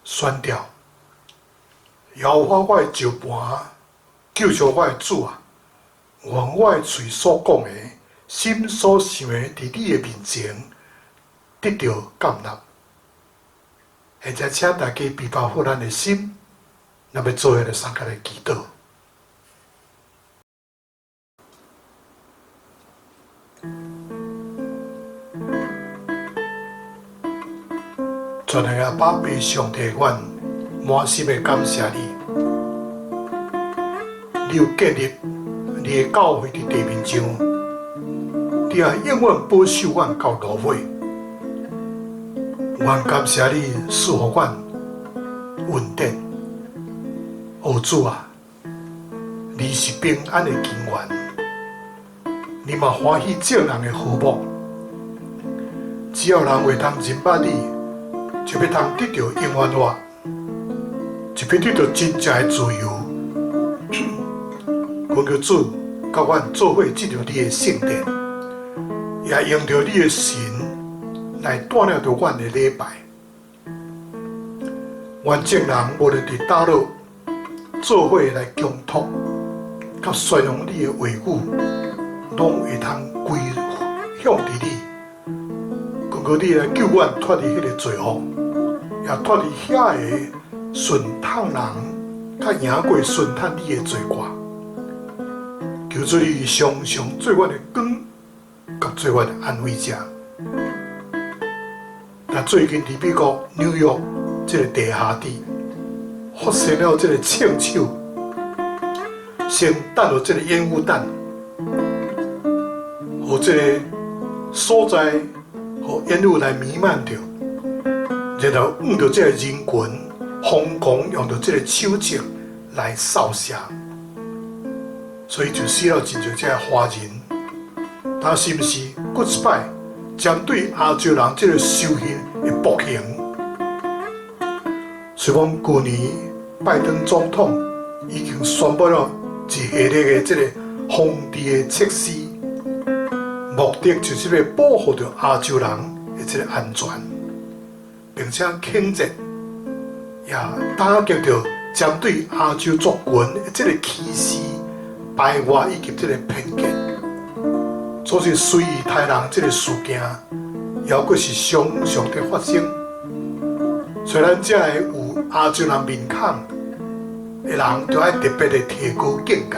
宣调，摇花我的石盘，救赎我的主啊！愿我的嘴所讲的，心所想的，伫你的面前得到接纳。或者请大家备饱好咱的心，咱要做迄个三角的祈祷。全能的爸爸上帝，阮满心的感谢你，你有建立你的教会伫地面上，你也永远保守阮到落尾。阮感谢你赐予阮稳定。哦主啊，你是平安的根源，你嘛欢喜照人的和睦。只要人会通认捌你，就要通得到永远活，就要得到真正的自由。恳求主甲阮做伙进入你的圣殿，也用着你的神来带领着阮的礼拜。阮众人无论伫倒落，做伙来共托，甲宣扬你的话语，拢会通归向伫你。恳求你来救阮脱离迄个罪恶，也脱离遐个顺探人，较赢过顺探你的罪过。求主你常常做阮的光，甲做阮的安慰者。那最近伫美国纽约这个地下地发生了这个枪手，先弹落这个烟雾弹，和这个所在和烟雾来弥漫着，然后往着这个人群疯狂用着这个手枪来扫射，所以就死了真侪这个华人。他是不是过一摆针对亚洲人这个修行的暴行？虽讲去年拜登总统已经宣布了一系列的这个防治的措施，目的就是要保护着亚洲人的这个安全，并且谴责也打击着针对亚洲族群的这个歧视、排外以及这个偏见。所以随意台人这个事件，也阁是常常在发生。虽然这个有亚洲人面孔的人，就要特别的提高警戒，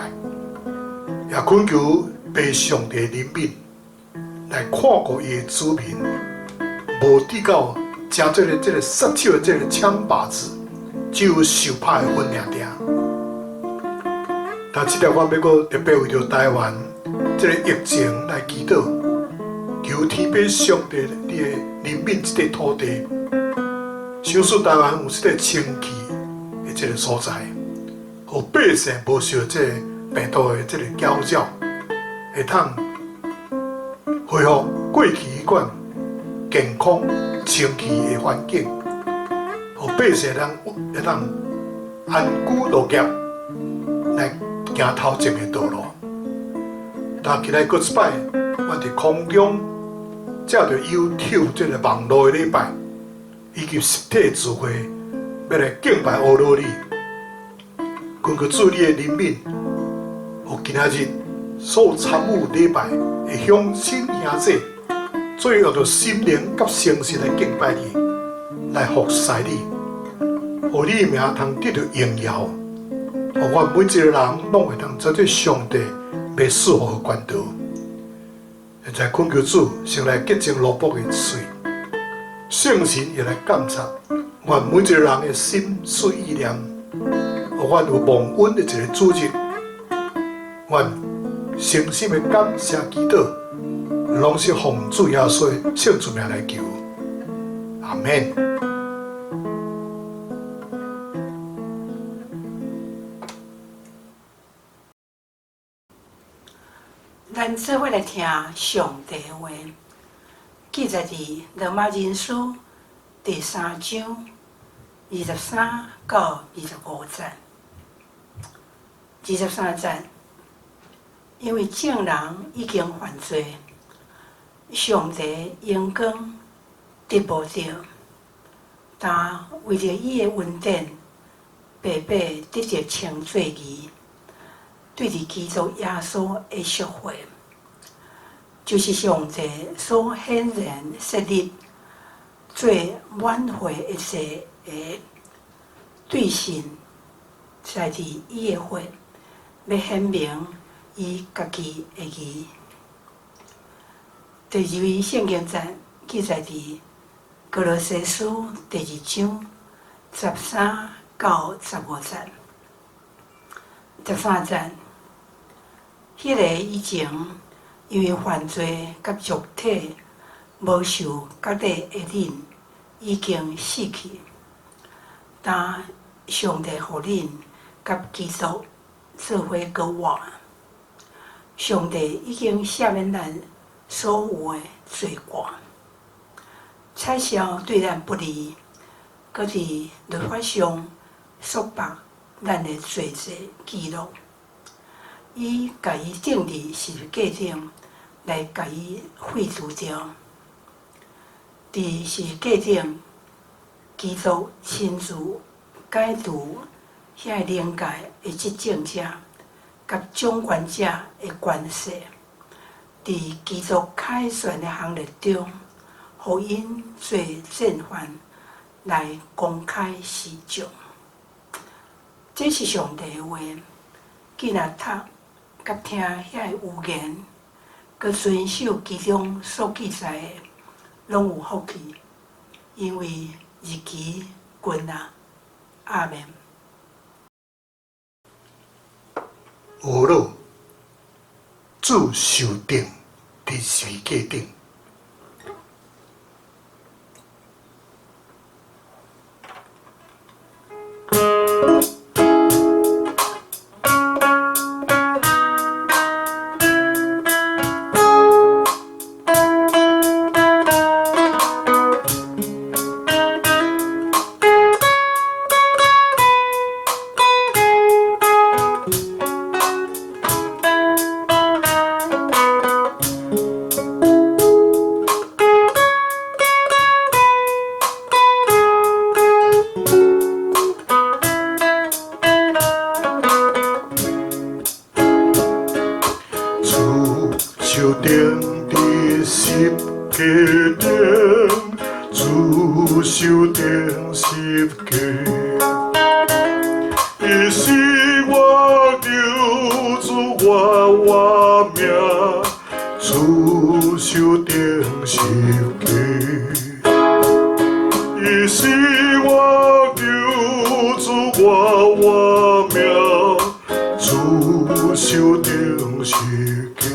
也恳求被上帝怜悯，来看顾伊的子民，无抵到加这个杀手的这个枪把子，只有受怕的份尔定。但这条我要阁特别为着台湾这个疫情来祈祷，求天父上帝你的怜悯这个土地。想使台湾有这个清气的这个所在，和百姓无受这个病毒的这个搅扰，会通恢复过去迄款健康清气的环境，和百姓会通安居乐业，来行头前的道路。但今日过一摆，我伫空中借着YouTube这个网络的礼拜，以及实体聚会，要来敬拜阿罗尼，恳求主你的怜悯，和今仔日所有参与礼拜的乡亲兄弟，做用着心灵甲诚实来敬拜你，来服侍你，和你的名通得到荣耀，和我每一个人拢会通做对上帝被束缚关岛。现在恳求主先来洁净罗卜的水，圣神也来监察，愿每一个人的心思意念，互阮有蒙恩的一个主日，愿诚心的感谢祈祷，拢是奉主耶稣的圣主名来求，阿免。咱做伙来听上帝的话，记载伫罗马人书第3章23到25节。23节，因为众人已经犯罪，上帝荣光得无着，但为着伊的恩典，白白得着称罪义。对伫基督耶稣的赎回，就是上帝所显然设立做挽回一切的对象，在伫伊的血，要显明伊家己的义。第2位圣经节记载伫哥罗西书第2章13到15节。13节。迄个以前因为犯罪甲肉体无受割礼的恁，已经死去，但上帝互恁甲基督做伙交活。上帝已经赦免咱所有的罪过，撤销对咱不利，搁伫律法上束缚咱的罪罪记录。伊甲伊钉伫十字架顶，来甲伊废除掉。伫十字架顶，基督亲自解除遐灵界的执政者甲掌权者的关系。伫基督凯旋的行列中，互因做正犯来公开示众。这是上帝的话，既若读甲听遐有言，佮遵守其中所记载的，拢有福气，因为日期近啊。阿们。有了，主受定伫十字架顶。手钉伫十字架顶，主手钉十字架，伊是我救主我命，主手钉十字架，伊是我救主我命，主手钉十字架。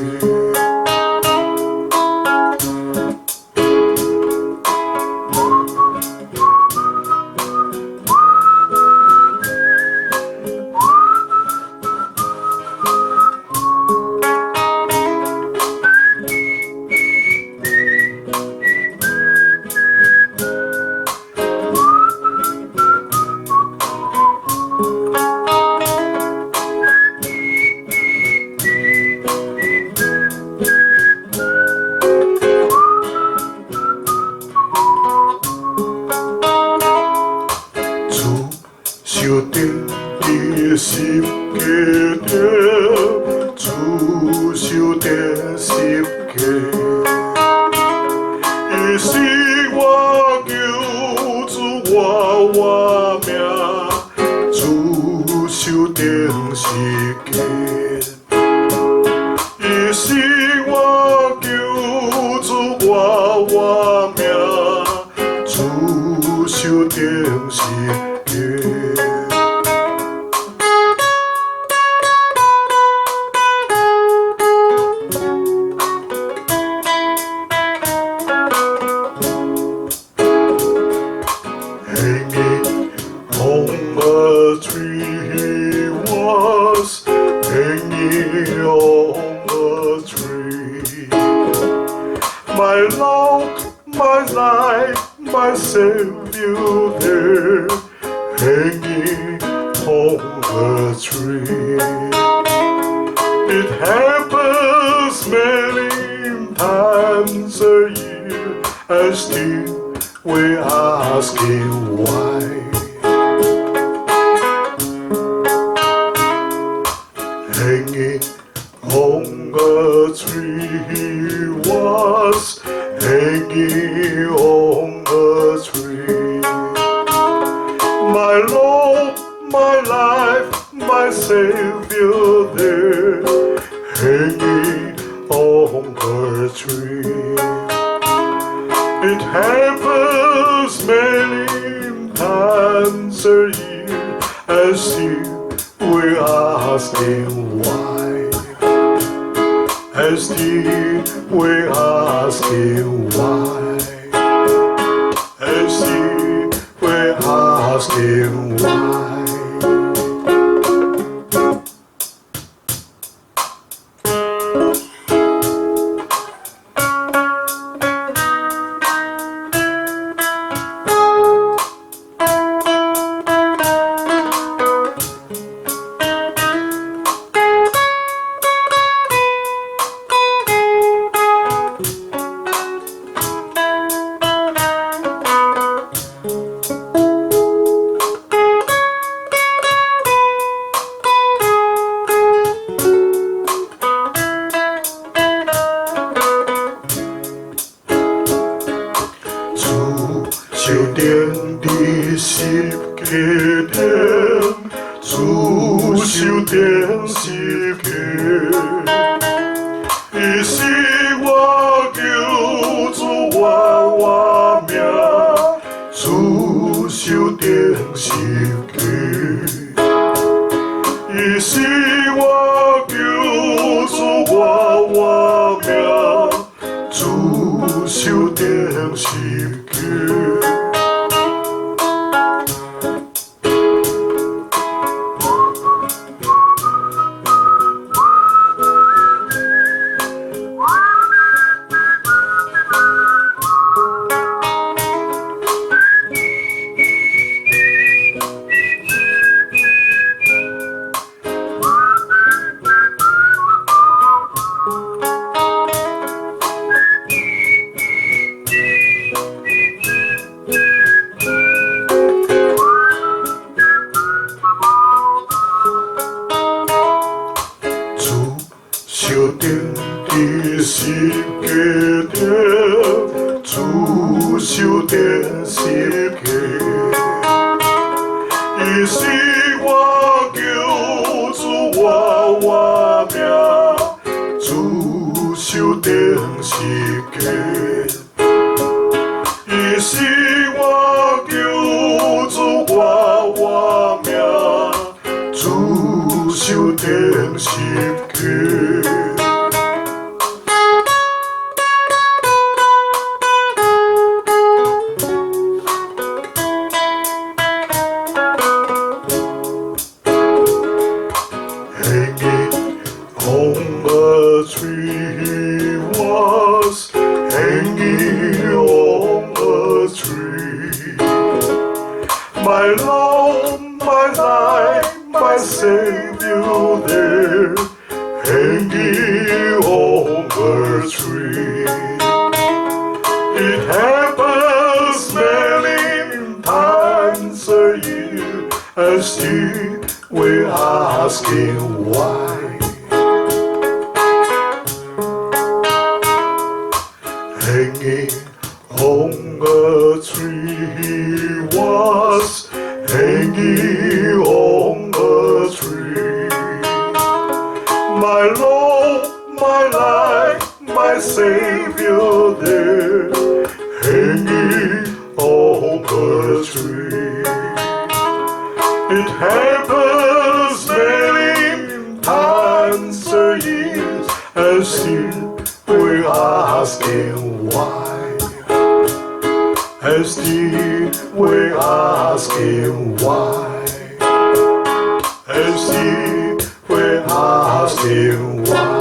hanging on a tree. My Lord, my life, my Savior there, hanging on a tree. It happens many times a year, and still we're asking why. Hanging on a tree, he was hanging on a tree. My Lord, my life, my Savior there, hanging on a tree. It happens many times a year, and still we're asking why. And still we're asking why. And still we're asking why.修订的十个点，主修订十个，伊是我救主我命，主修订十个，伊是我救主我命，主修订十个。修订的十个点，主修订十个，伊是我救主我命，主修订十个，伊是我救主我命，主修订十个。On a tree he was hanging on a tree. My Lord, my life, my Savior there, hanging on a tree. It happens many times a year, and still we're asking why. Hanging on a tree he was hanging on a tree. My Lord, my life, my Savior there, hanging on a tree. It happens many times a year, and still we're asking why. And still we're asking why. And still we're asking 生活。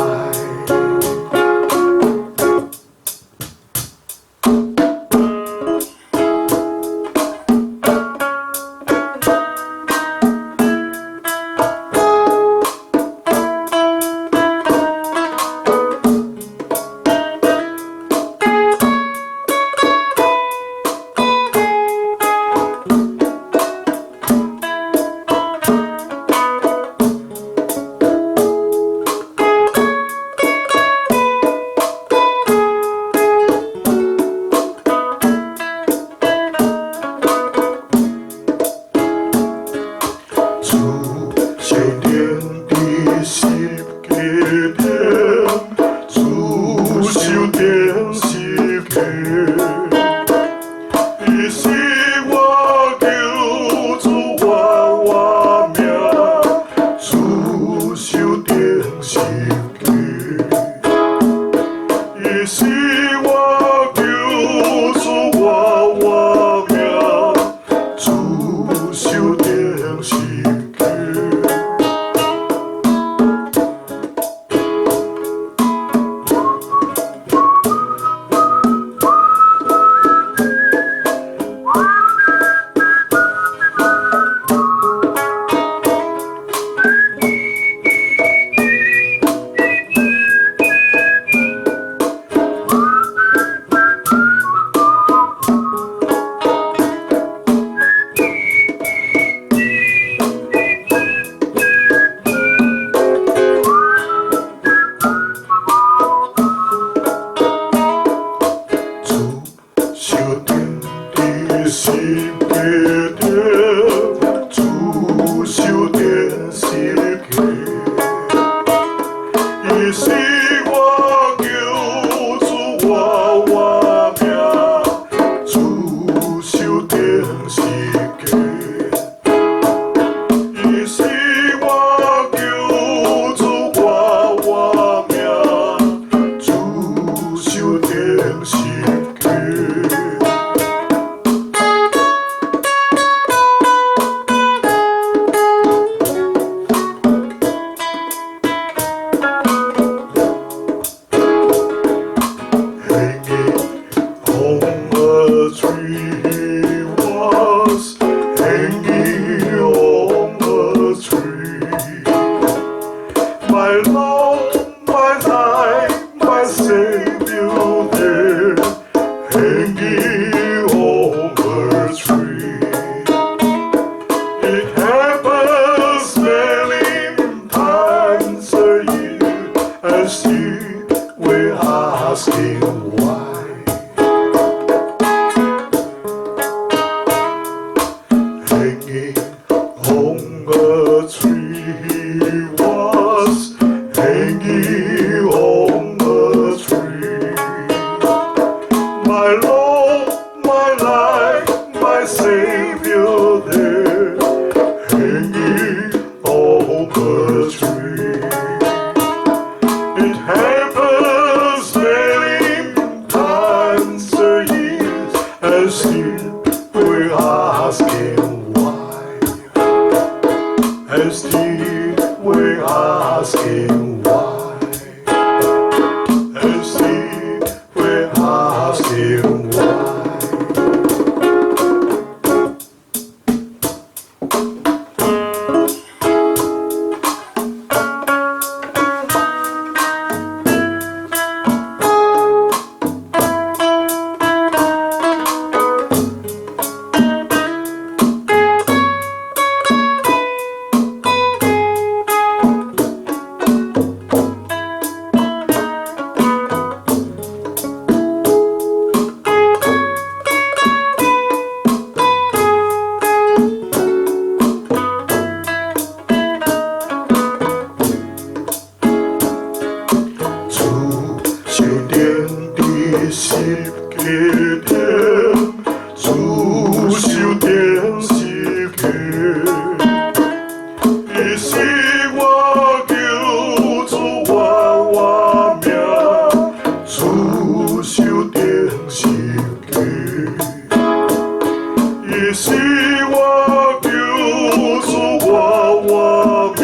我命，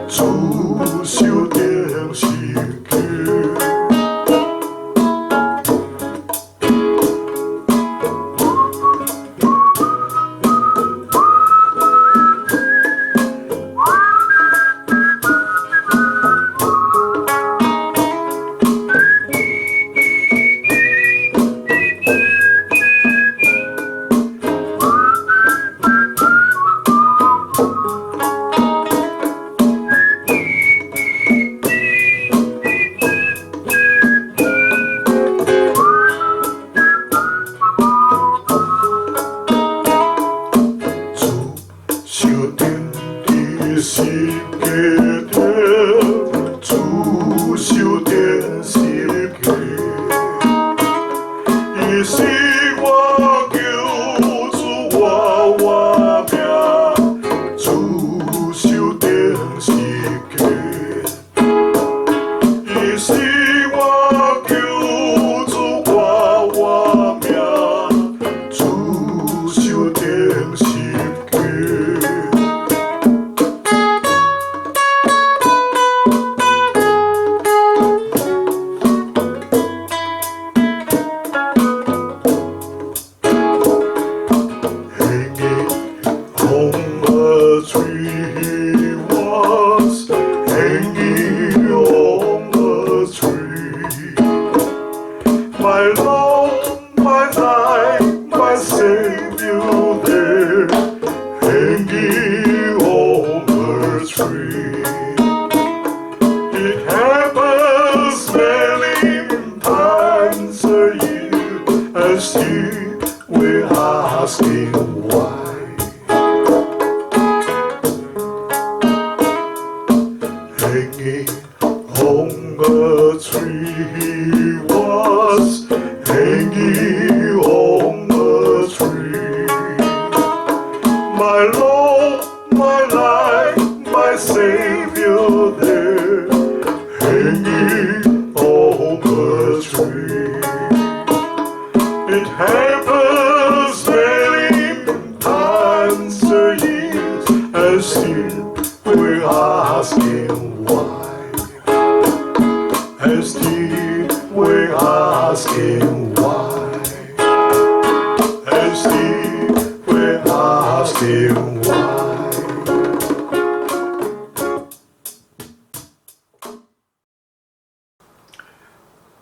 主手顶是客。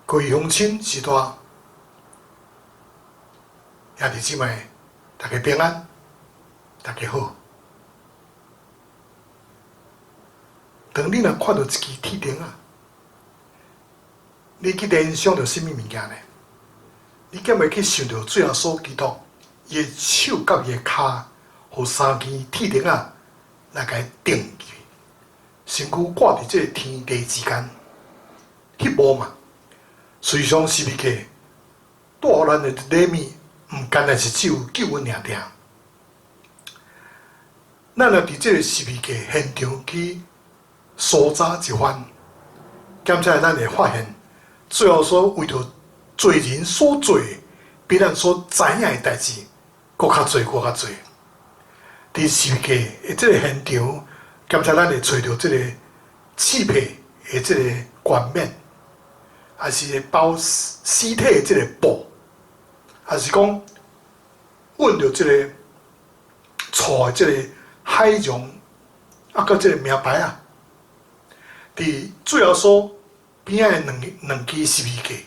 各位乡亲时代，兄弟姊妹，大家平安，大家好。当你若看到一支铁钉啊，你去联想到什么物件呢？你敢会去想到最后所基督伊的手甲伊的骹，互三支铁钉啊来甲伊钉去，身躯挂伫这天地之间，迄幕嘛？随上是物件，带予咱的礼物，毋单单是只有救恩尔尔。咱若伫这个是物件现场去搜查一番，检查咱会发现，最后所为着罪人所做，比咱所知影的代志，搁较侪，搁较侪。伫是物件的这个现场，检查咱会找到这个刺皮的这个冠冕。还是包尸体的这个布，还是讲揾到这个错的这个海洋，啊，佮这个名牌啊，伫最后所边仔的两支是物件，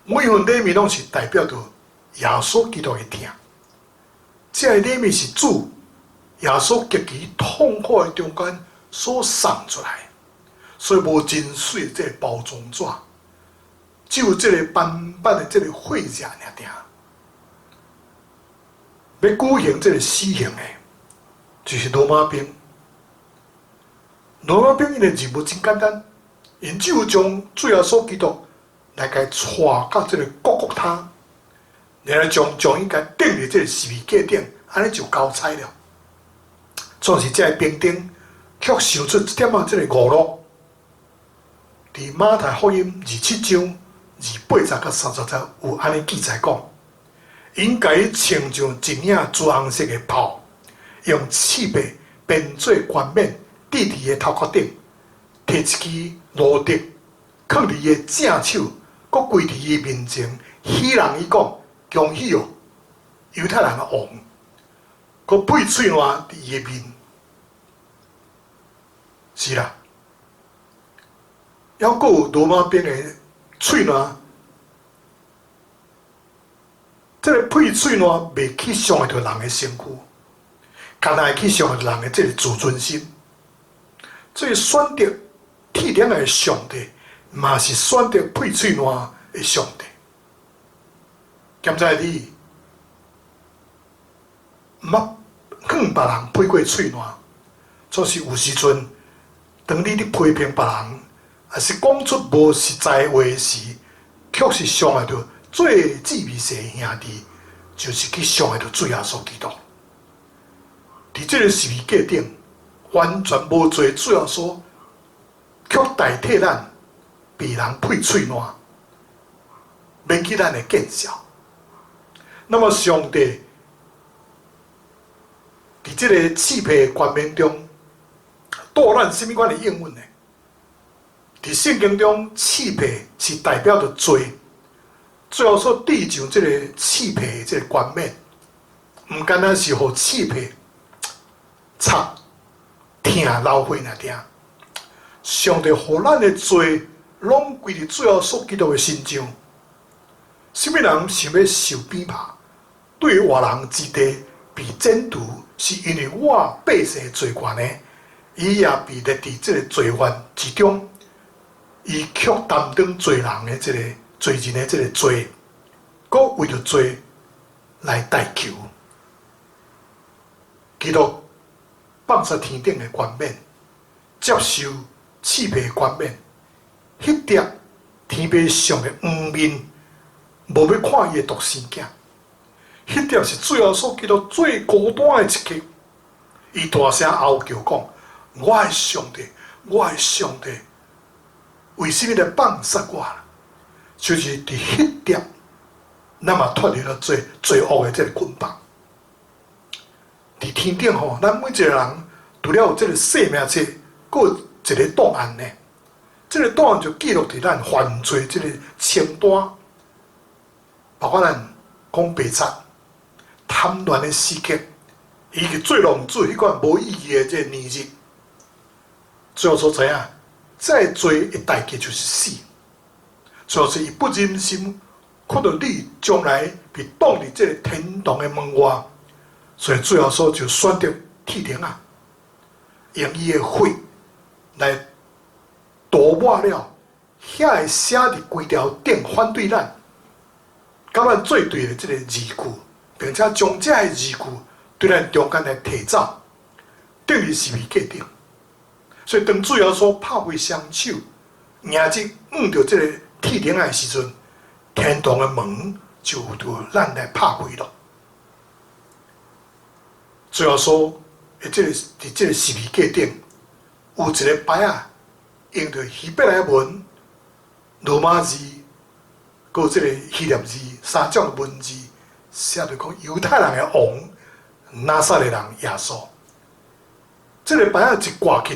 每份礼物拢是代表着耶稣基督的疼。这个礼物是主耶稣极其痛苦的中间所送出来，所以无真水的这个包装纸。只有这个斑斑的这个血迹尔尔，要举行这个死刑的，就是罗马兵。罗马兵因的任务真简单，因只有将最后所基督来甲伊带到这个各国他，然后将伊甲钉伫这个十字架顶，安尼就交差了。总是这个兵丁却想出一点这个误路，伫马太福音27章。28节到30节有安尼记载讲，因甲伊穿上一领朱红色的袍，用刺白编做冠冕戴伫伊头壳顶，摕一支罗笛，放伫伊的正手，佮跪伫伊面前，喜人伊讲：恭喜哦，犹太人的王！佮配喙烂伫伊的面，是啦。还佫有罗马兵的喙烂，这个配喙烂袂去伤害到人的身躯，干那会去伤害到人的这个自尊心。所以选择铁顶的上帝，嘛是选择配喙烂的上帝。兼在你毋捌向别人配过喙烂，就是有时阵，当你批评别人，还是讲出无实在的话时，确实伤害到最姊妹些兄弟，就是去伤害到主耶稣基督。伫这个十字架顶，完全无做主耶稣，却代替咱被人配喙烂，免去咱的见效。那么上帝伫这个刺配的冠冕中，带咱什么款的应允呢？伫圣经中，刺配是代表着罪，最后所戴上这个刺配的这个冠冕，唔单单是互刺配擦疼流血那点，上帝互咱的罪拢归伫最后所基督的身上。什么人想要受鞭挞？对活人之地被剪除，是因为我百姓的罪权呢，伊也被列伫这个罪犯之中，伊却担当罪人的这个罪人的这个罪，佮为着罪来代求。基督放下天顶的冠冕，接受刺配的冠冕，迄碟天父上的黄面，无要看伊的独生囝。迄点是主耶稣基督最孤单的一刻，伊大声嚎叫讲：“我的上帝，我的上帝，为什么来放杀我？”就是伫迄点，咱嘛脱离了罪恶的这个捆绑。伫天顶吼，咱每一个人除了有这个生命册，佫有一个档案呢。这个档案就记录伫咱犯罪这个清单，包括咱讲白贼。贪婪的时刻，以及做浪子迄款无意义的这个年日，最后所知影，再做的代价就是死。所以伊不忍心看到你将来被挡伫这个天堂的门外，所以最后所就选择铁钉啊，用伊的血来涂抹了遐个写伫规条顶反对咱，甲咱做对的这个字句。并且将这个字句对咱中间来提走，等于是未决定。所以当主耶稣拍开双手，硬直按着这个铁钉的时阵，天堂的门就对咱来拍开了。主耶稣伫这个十字架顶有一个牌啊，用着希伯来文、罗马字，佮有这个希腊字三种文字。写着讲犹太人的王拿撒勒人耶稣，这个牌仔一挂起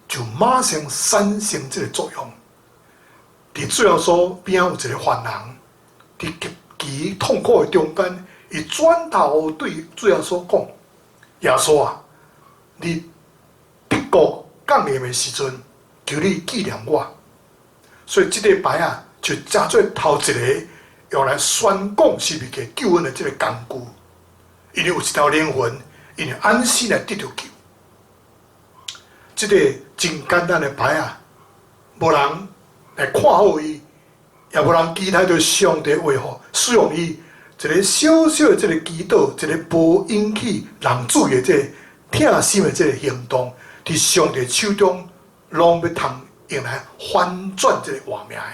去，就马上产生这个作用。伫最后所边有一个犯人，伫极其痛苦的中间，伊转头对最后所讲：“耶稣啊，你得国降临的时阵，求你纪念我。”所以这个牌仔就加做头一个。用来宣讲是物嘅救恩的这个工具，因为有一条灵魂，因为安心来得到救。这个真简单的牌啊，无人来看好伊，也无人期待着上帝为何使用伊一个小小的这个祈祷，一个无引起人注意的这个疼心的这个行动，伫上帝手中，拢要通用来翻转这个画面的。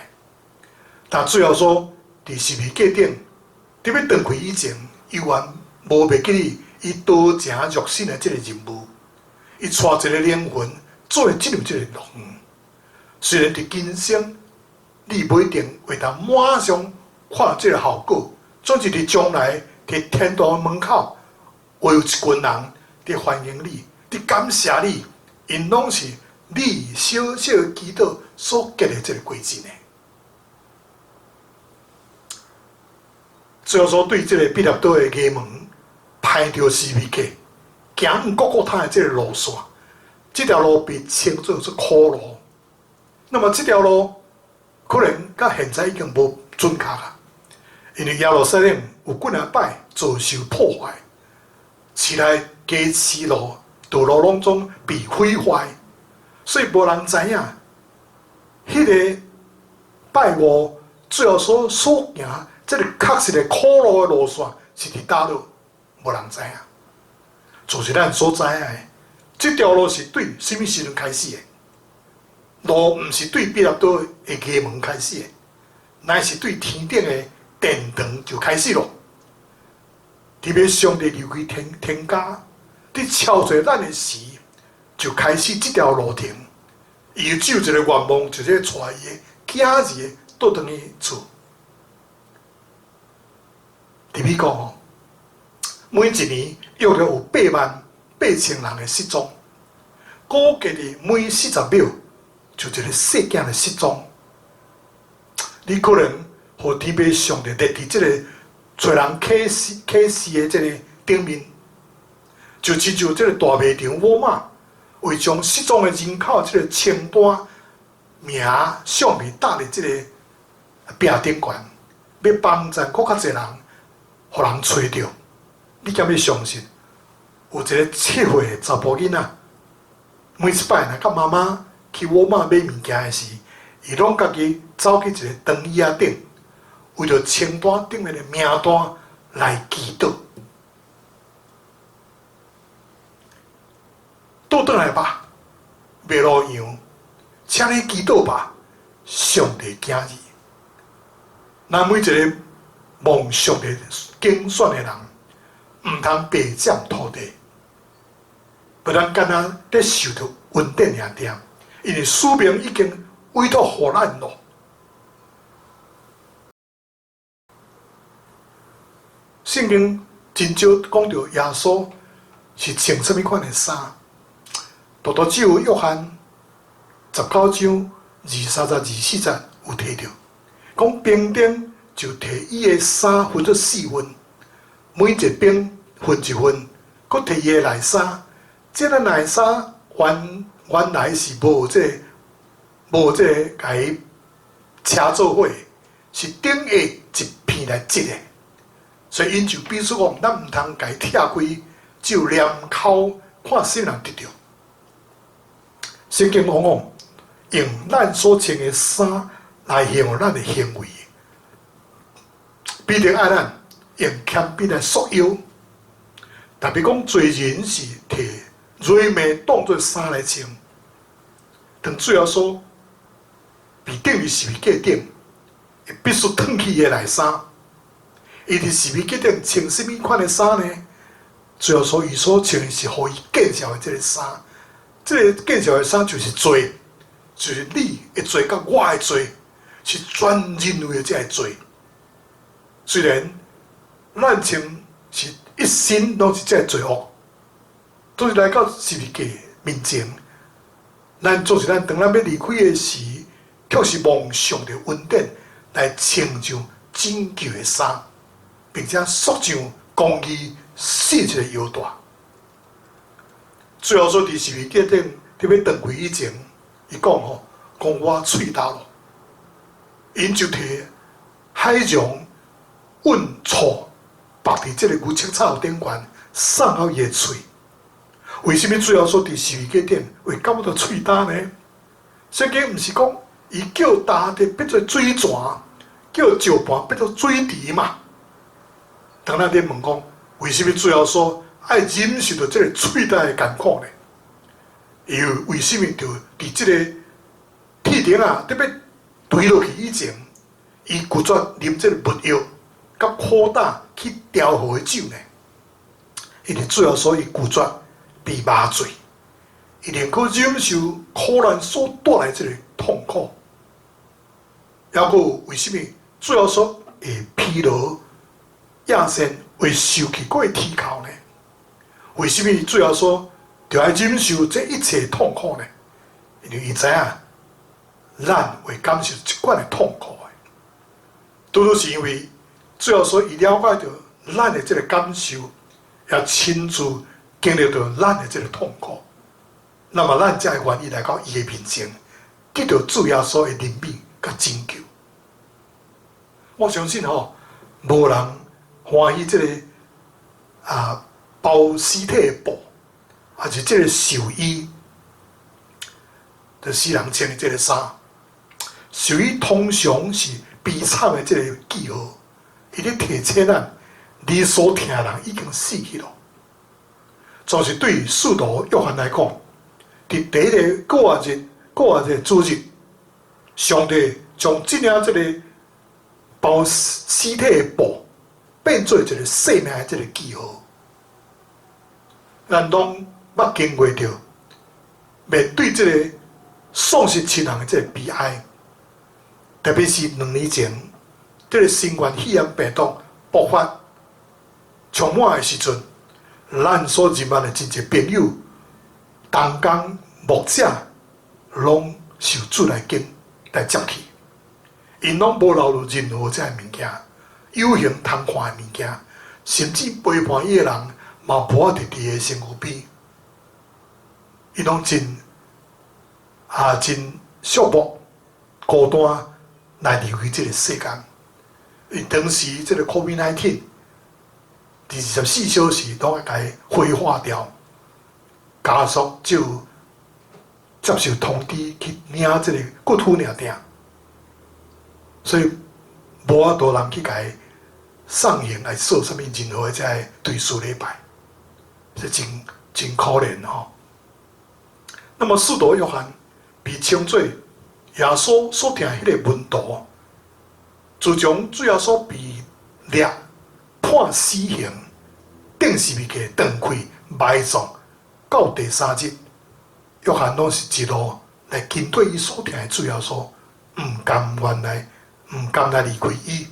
但最后说。伫十字架顶，伫要断开以前，伊原无袂记伊多情肉身的这个任务，伊带一个灵魂做进入这个任务。虽然伫今生，你不一定会当马上看到这个效果，总是伫将来伫天堂的门口，会有一群人伫欢迎你，伫感谢你，因拢是你小小的祈祷所结的这个果子呢？最后说对这个毕业岛的衙门排着斯密克，行五谷滩的这个路线，这条路被称作是苦路。那么这条路可能到现在已经无准确了，因为耶路撒冷有几啊摆遭受破坏，市内街市路、道路拢总被毁坏，所以无人知影迄个拜五最后所行这个确实的苦路的路线是伫倒落，无人知影。就是咱所知影的，这条路是对什么时阵开始的？路毋是对毕业岛的衙门开始的，乃是对天顶的殿堂就开始咯。特别上帝留开天家，伫超过咱的时，就开始这条路程。伊只有一个愿望，就是带伊的囝儿倒转去厝。特别讲哦，每一年约略有88000人的失踪，估计的每40秒就一个细囝的失踪。你可能和天父上帝立伫这个找人启示的这个顶面，就亲像这个大卖场沃尔玛，为将失踪的人口这个清单名相片搭伫这个壁顶悬，要帮助更较侪人，互人找到。你敢要相信？有一个7岁的查甫囡仔，每一摆若甲妈妈去沃尔玛买物件的时，伊拢家己走去一个长椅仔顶，为着清单顶面的名单来祈祷。倒转来吧，袂路样，请你祈祷吧，上帝囝儿。咱每一个梦想的竞选的人，毋通白占土地，不然干那得受到恩典尔点，因为使命已经委托互咱咯。圣经真少讲到耶稣是穿什么款的衫，独独只有约翰19章23、24节有提到，讲兵丁就摕伊的衫分做4份，每一兵分1份，佮摕伊的内衫。这个内衫原来是无这甲伊车做伙，是顶下一片来织的。所以因就比如讲，咱毋通甲伊拆开，只有念口看谁人得着。圣经往往用咱所穿的衫来形容咱的行为，必定爱咱用谦卑来束腰。特别讲，侪人是摕瑞美当作衫来穿，当最后说被钉于十字架顶，必须脱去伊的内衫。伊伫十字架顶穿什么款的衫呢？最后说伊所穿的是互伊见效的这个衫。这个见效的衫就是罪，就是你的罪甲我的罪，是全人类的这个罪。虽然咱穿是一身拢是这个罪恶，都是来到十字架面前，咱总是咱当咱要离开的时，却是蒙上的恩典来穿上拯救的衫，并且束上公义圣洁的腰带。最后说伫十字架顶，特别转回以前，伊讲吼，讲我喙焦咯，因就摕海洋运醋绑伫这个牛青草顶悬，送到伊的喙。为什么最后说伫十字架顶会感到喙焦呢？圣经毋是讲伊叫焦的变做水泉，叫石盘变做水池嘛？当咱咧问讲，为什么最后说爱忍受着这个喙焦的艰苦呢？因为为什么着伫这个铁顶啊，特别推落去以前，伊拒绝啉这个没药甲苦胆去调和的酒呢？因为最后所以拒绝被麻醉，伊宁可忍受苦难所带来这个痛苦。还有为什么最后说会疲劳、亚线会受去过天考呢？为什么最后说就要忍受这一切痛苦呢？因为伊知影咱会感受一款的痛苦的，拄拄是因为主要说伊了解到咱的这个感受，也亲自经历到咱的这个痛苦，那么咱才会愿意来到伊的面前，得到主耶稣的怜悯甲拯救。我相信无人欢喜这个包尸体的布，还是这个寿衣，就是人穿的这个衫。寿衣通常是悲惨的这个记号，伊咧提醒咱，你所听的人已经死去了。就是对使徒约翰来讲，伫第一个过活日主日，上帝将这领这个包尸体的布变做一个生命的这个记号。咱拢捌经过着面对这个丧失亲人的这个悲哀，特别是2年前，这个新冠肺炎病毒爆发充满的时阵，咱所认识的真侪朋友、同工、牧者，拢受主来接去，因拢无留落任何这物件，有形通看的物件，甚至陪伴伊的人嘛无法伫伊的身躯边，伊拢真寂寞、孤单来离开这个世间。因当时这个 COVID-19 24小时拢要甲伊挥化掉，家属就接受通知去领这个骨土领定，所以无法度人去甲伊送行来做什么任何的这个对事礼拜，是真可怜那么使徒约翰被称作耶稣所听迄个门徒，自从主耶稣被掠判死刑，定是物件断开埋葬到第3日，约翰拢是一路来跟对伊所听的主耶稣，毋甘来离开伊。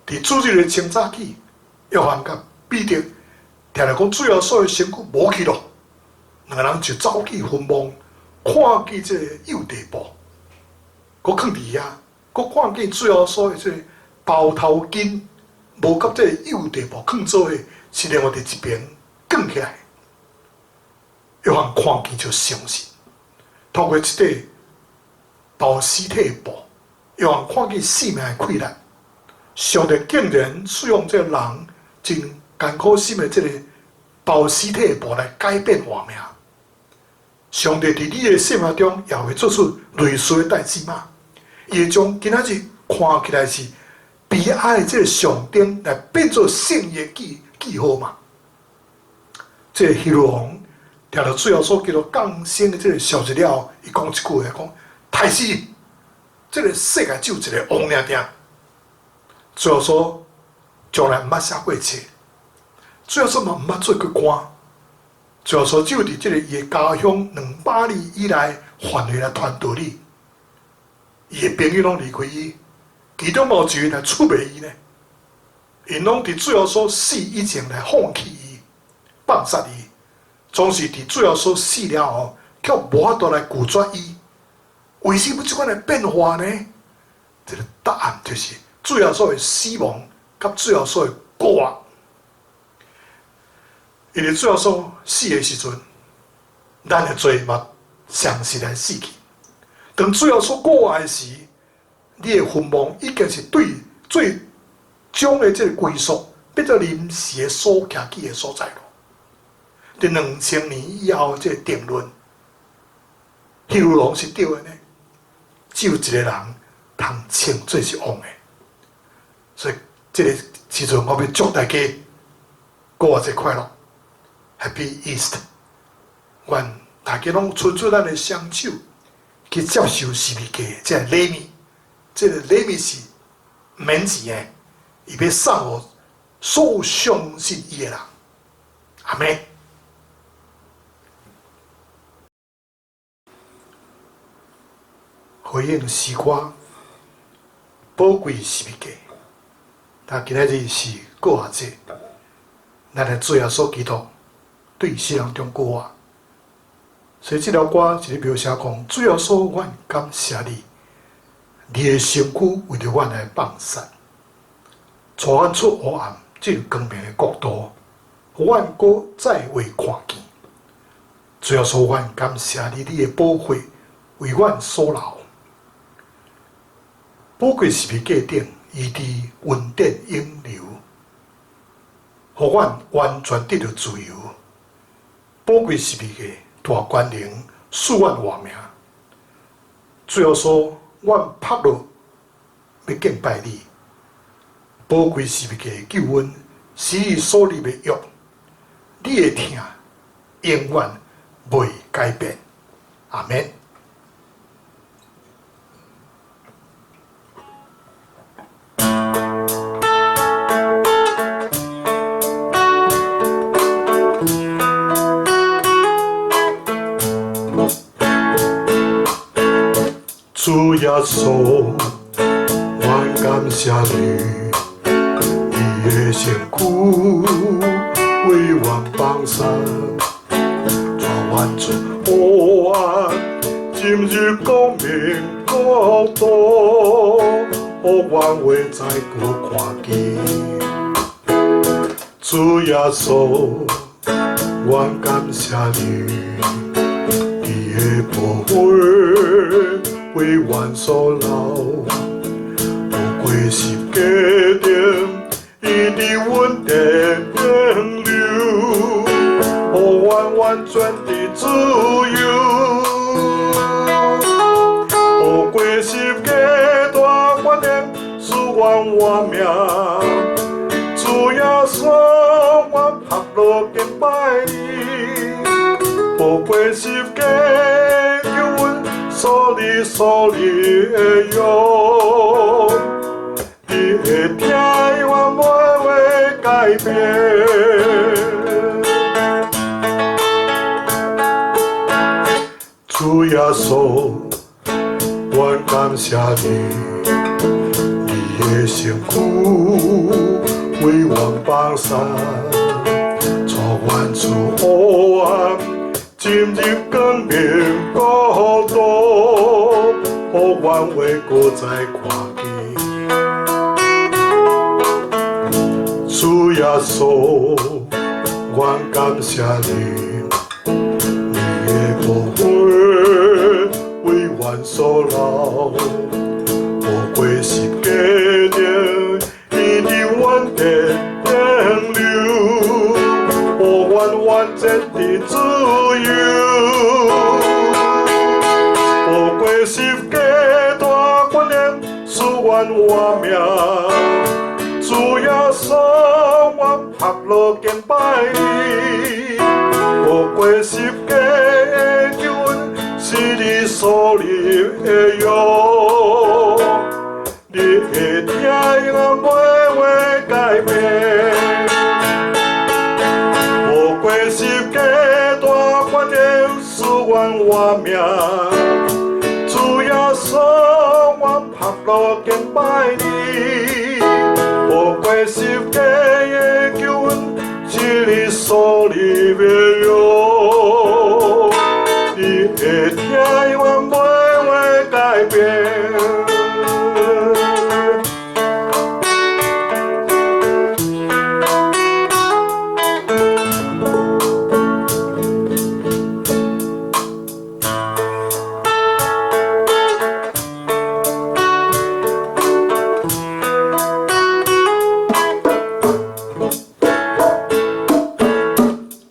伫主日的清早起，约翰甲彼得听着讲主耶稣的身躯无去咯，两个人就走去坟墓，看见这个幼地布，佮放伫遐，佮看见主耶稣的这个包头巾，无甲这个幼地布放做的，是另外伫一边卷起来。约翰看见就相信，透过这块包尸体的布，约翰看见生命的溃烂。上帝竟然使用这个人真艰苦心的这个包尸体的布来改变活命。上帝伫你的生命中也会做出类似的代志嘛？伊会将今仔日看起来是悲哀的这个上灯来变做圣的记号嘛？这个希律王听到主要所叫做降生的这个消息了，伊讲一句话，讲太死，这个世界只有一个王尔定。主要说将来毋捌写过册，主要说嘛毋捌做过官，主要说只有伫这个伊的家乡200里以内范围来传道理，伊的朋友拢离开伊，其中无一个来出卖伊呢，因拢伫主要说死以前来放弃伊、放杀伊，总是伫主要说死了后，却无法度来拒绝伊。为什么这款的变化呢？这个答案就是主要说的死亡，甲主要说的国王。因为主要说死的时阵，咱的罪嘛相似来死去。当主要说国王的时，你的坟墓已经是对最终的这个归宿，变做临时的所徛起的所在咯。伫2000年以后，这个定论，希律王是对的呢，只有一个人通称做是王的。所以这个时阵，我要祝大家过节快乐 ，Happy Easter！ 愿大家拢伸出咱的双手去接受十字架这个礼物，这个礼物是免钱的，伊要送予所有相信伊的人。阿们。回应诗歌，宝贵十字架。但今仔日是过活节，咱的主耶稣基督对世人中过活，所以这条歌是咧描写讲，主要说阮感谢你，你的身躯为着阮来放散，带阮出黑暗进入光明的国度，互阮搁再会看见。主要说阮感谢你，你的宝血为阮所流，宝血是被界定，伊伫恩典涌流，互阮完全得到自由。宝血是被界。大关灵赐阮活命，最后说，阮拍落要敬拜你，宝贵是要给救恩，使伊所立的约，你的听永远袂改变。阿免。主耶稣，我感谢你，你的身躯为阮放散，带阮出黑暗，进入光明国度，互阮会再搁看见。主耶稣，我感谢你，你的宝血。为阮所流，无归是家庭，伊伫阮的永流，互阮完全的自由。无归是家大观念，使阮活命。主耶稣，我拍落敬拜你，无归是家。所立的约，你的听我袂会改变。主耶稣，我感谢你，你的身躯为阮放散，带阮出黑暗，进入光明国度，互阮会搁再看见。主耶稣，我感谢你，你的宝血为阮所流，无归是家庭，伊伫阮的永流，互阮完全的自由。无归是家大观念，使阮活命。主耶稣，我拍落敬拜你。无归是家的救恩，是你所立的约。你的听我袂会改变。无归是家大观念，使阮活命。主耶稣，我拍落敬拜你。无归是家的救恩，是你所立的约。你的听我袂会改变。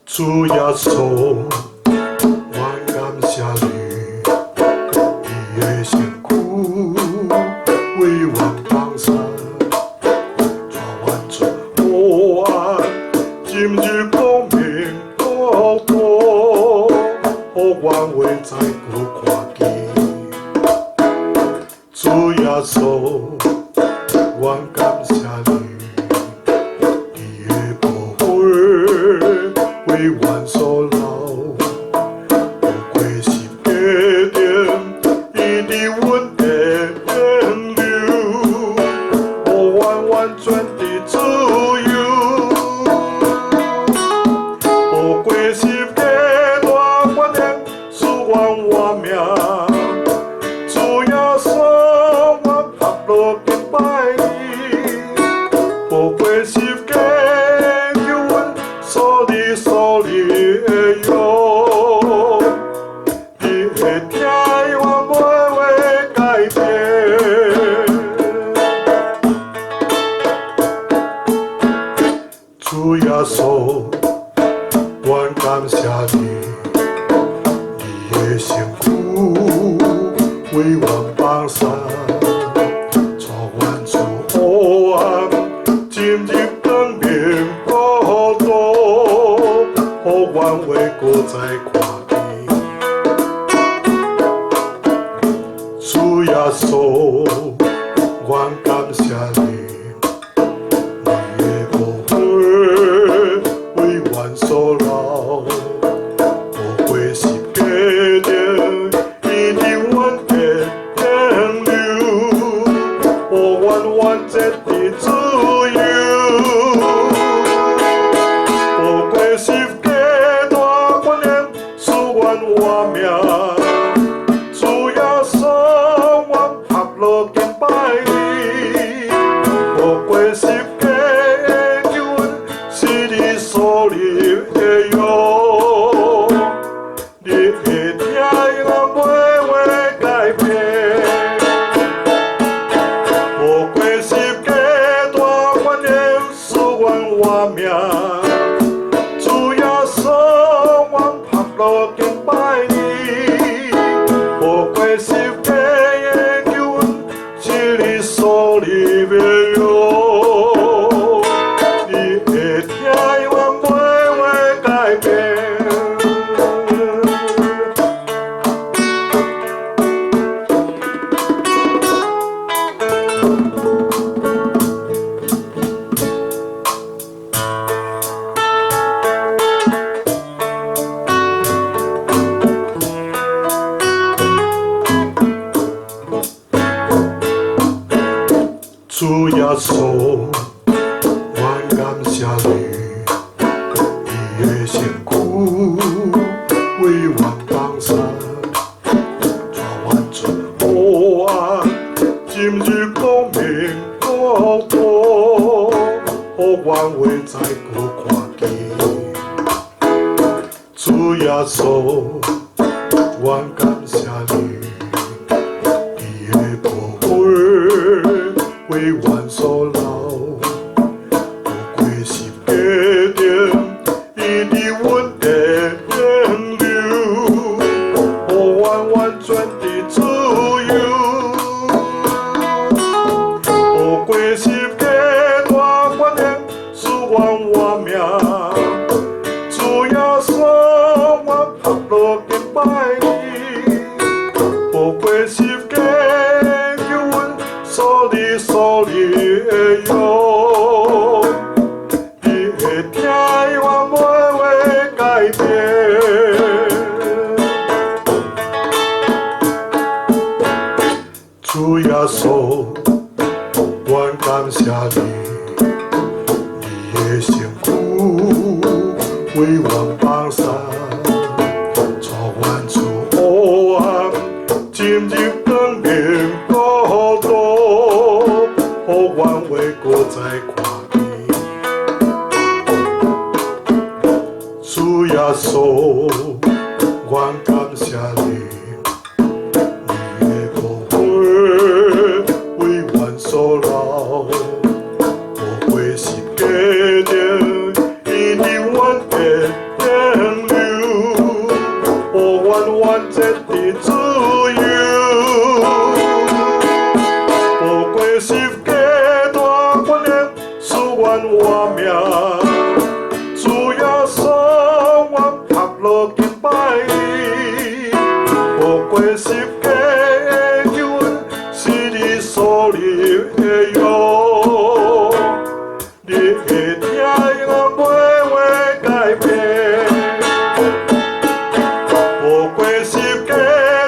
主耶稣，我感谢你，你的身躯为阮放散，带阮出黑暗，进入光明国度，互阮会再搁看见。主耶稣，我感谢你。为阮所流，无归是家庭，伊伫阮的永流，互阮完全的自由。无归是家大观念，使望放山，错弯处黑暗，今日光明孤独，好愿为国再看见。主耶稣，阮感谢你，你的宝血为阮所流。主耶稣，阮感谢你，你的身躯为阮放山，带阮出黑暗，今日光明国度，好愿为再搁看见。主耶稣，阮感谢你，你的宝血。为阮所流，有过十家店，伊伫阮地顶流，互阮完全的自由。有过十家大观念，使阮活命。主耶稣，阮拍落敬拜你。有过十家叫阮所你的用，你会听我每话改变。主耶稣，阮感谢你，你的身躯为阮放山，带阮出黑暗，今日光明孤独。好愿为国再看见。主耶稣，阮感谢你，你的宝血为阮所流，无过十家店，伊伫阮地顶流，互阮完全的自由。无过十阮活命，主耶稣，阮拍落敬拜你。无过十家叫阮是你所立的约，你会听我每话改变。无过十家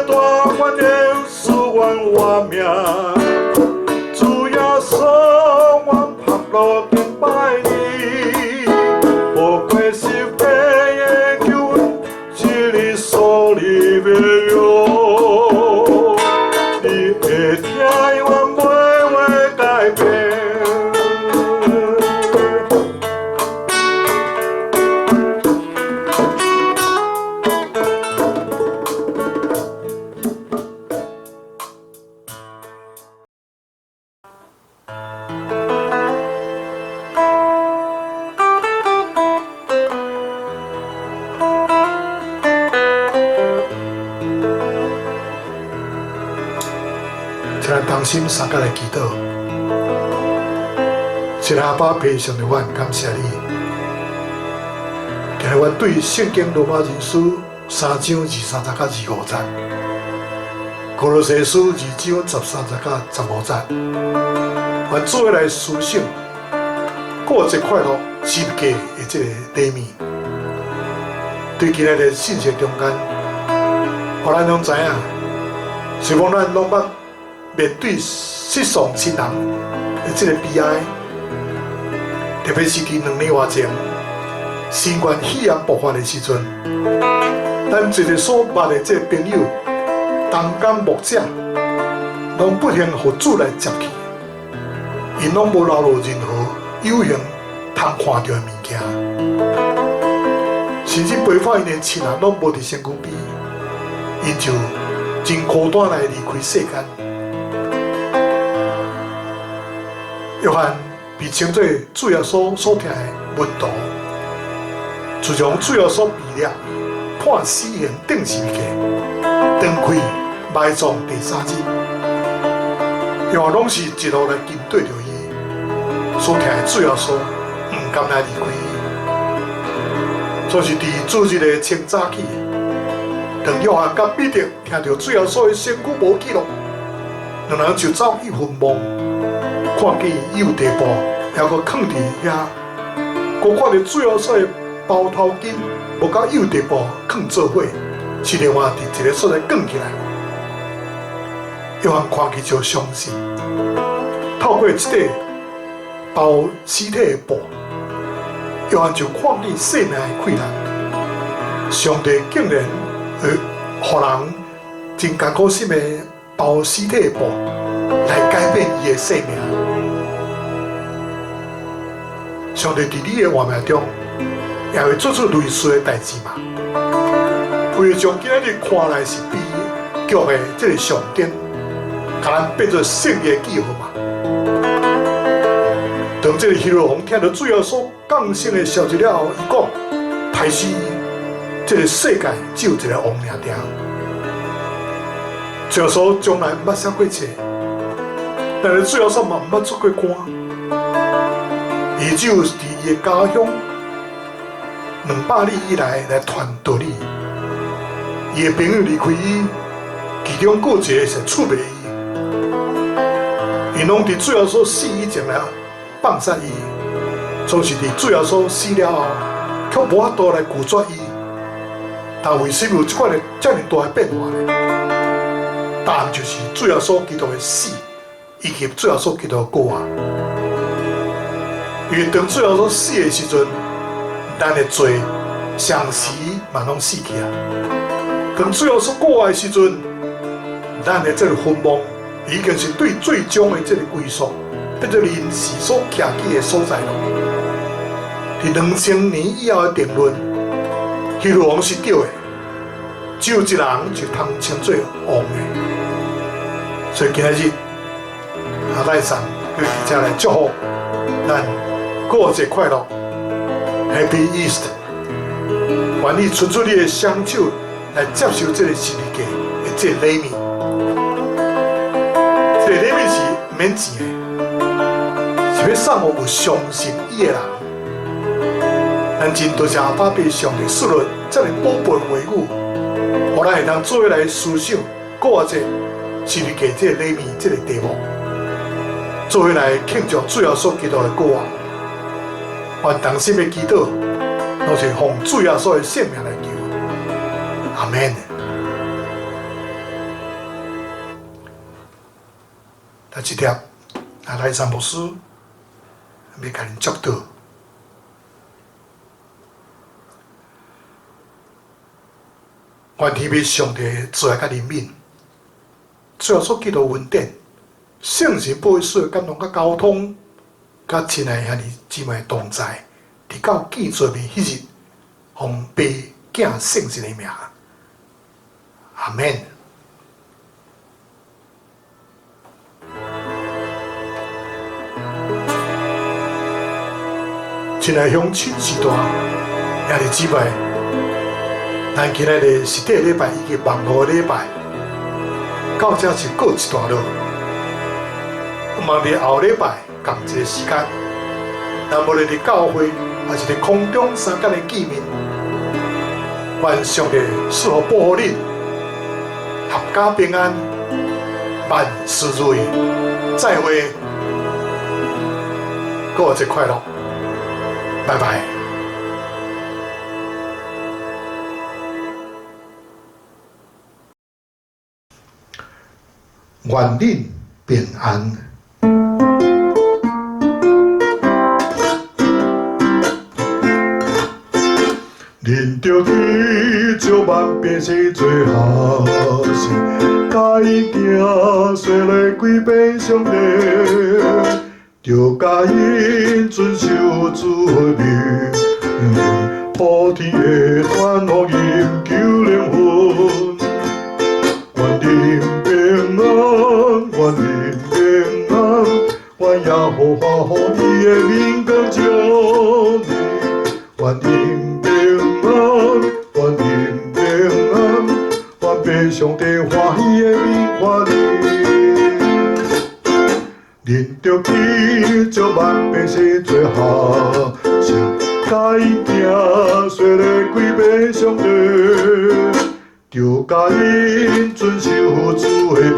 大观念使阮活命，主耶稣，阮拍落。拜你，无过十家的叫阮是你所立的约，你会听我每话改变。一咱同心三甲来祈祷。是阿爸父上帝，阮感谢你。今日阮对圣经罗马人书3章23节到25节，哥罗西书2章13节到15节，阮做伙来思想过节快乐是假的这个礼物。对今日的信息中间，互咱拢知影，希望咱拢捌面对失丧亲人的这个悲哀。特别是伫2年外前，新冠肺炎爆发的时阵，咱一个所捌的这个朋友、同工牧者，拢不幸互主来接去，因拢无留落任何有形通看到的物件，甚至陪伴因的亲人拢无伫身躯边，因就真孤单来离开世间。约翰被称作主耶稣所听的门徒，自从主耶稣被抓、判死刑钉十字架，断开埋葬第3日，约翰拢是一路来跟对着伊所听的主耶稣，唔甘来离开伊。所以伫主日的清早起，当约翰甲彼得听到主耶稣的身躯无记录，两人就走去坟墓。看见有地布，还佫放伫遐，佫看到主耶稣的包头巾无甲有地布放做伙，是另外伫一个所在卷起来。约翰看去就相信，透过这块包尸体的布，约翰就看见生命的溃烂。上帝竟然会予人真艰苦心的包尸体的布来改变伊的生命。上帝伫你的活命中，也会做出类似的代志嘛？为了将今日看来是悲剧的这个上典，甲咱变做圣的记号嘛？当这个希罗王听到主耶稣降生的消息了后，伊讲：歹势，这个世界只有一个王尔定。主耶稣从来毋捌写过册，但是主耶稣嘛毋捌出过官。伊只有伫伊的家乡200里以来传道理。伊的朋友离开伊，其中有一个是触袂伊，因拢伫主耶稣死以前来放杀伊，总是伫主耶稣死了后，却无法度来拒绝伊。但为什么有这款的这么大的变化呢？答案就是主耶稣基督的死，以及主耶稣基督的过啊。因为当主耶稣死的时阵，咱的罪上时嘛拢死去啊。当主耶稣过的时阵，咱的这个坟墓已经是对最终的这个归宿，变做人世所徛起的所在咯。伫2000年以后的定论，希罗王是对的，只有一人就通称作王的。所以今日阿赖神佢伫遮来祝福咱。过节快乐 ，Happy Easter！ 愿你伸出你的双手来接受这个十字架的这个礼物。这个礼物是免钱的，是要送予有相信伊的人。咱真多谢阿爸父上帝赐予这个宝贝话语，互咱会当做伙来思想过节十字架这个礼物这个题目，做伙来庆祝主耶稣基督的过啊！愿同心的祈祷，都是奉主耶稣的圣名来求，阿门。第一条，阿赖山牧师要甲恁祝祷，愿天父上帝慈爱甲怜悯，主耶稣基督恩典，圣神保守的感动甲交通。甲亲爱兄弟姊妹同在，直到见做面迄日，奉爸囝圣神的名，阿门。亲爱乡亲时代，兄弟姊妹，咱今日的实体礼拜以及网络礼拜，到这是告一段落。嘛伫后礼拜同一个时间，咱无论伫教会还是伫空中三间的见面，愿上帝赐福保护恁，合家平安，万事如意。再会，过节快乐，拜拜。愿恁平安。恁着去祝万百姓做好事，甲伊行说来归遍上帝，着甲因遵守主的命令，普天的传福音救灵魂。愿恁平安，愿恁平安，愿耶和华予伊的名光照你，愿恁平安，愿恁平安，愿被上帝欢喜的名看你。恁着去祝万百姓做好事，甲伊行说来归遍上帝。就甲因遵守主的命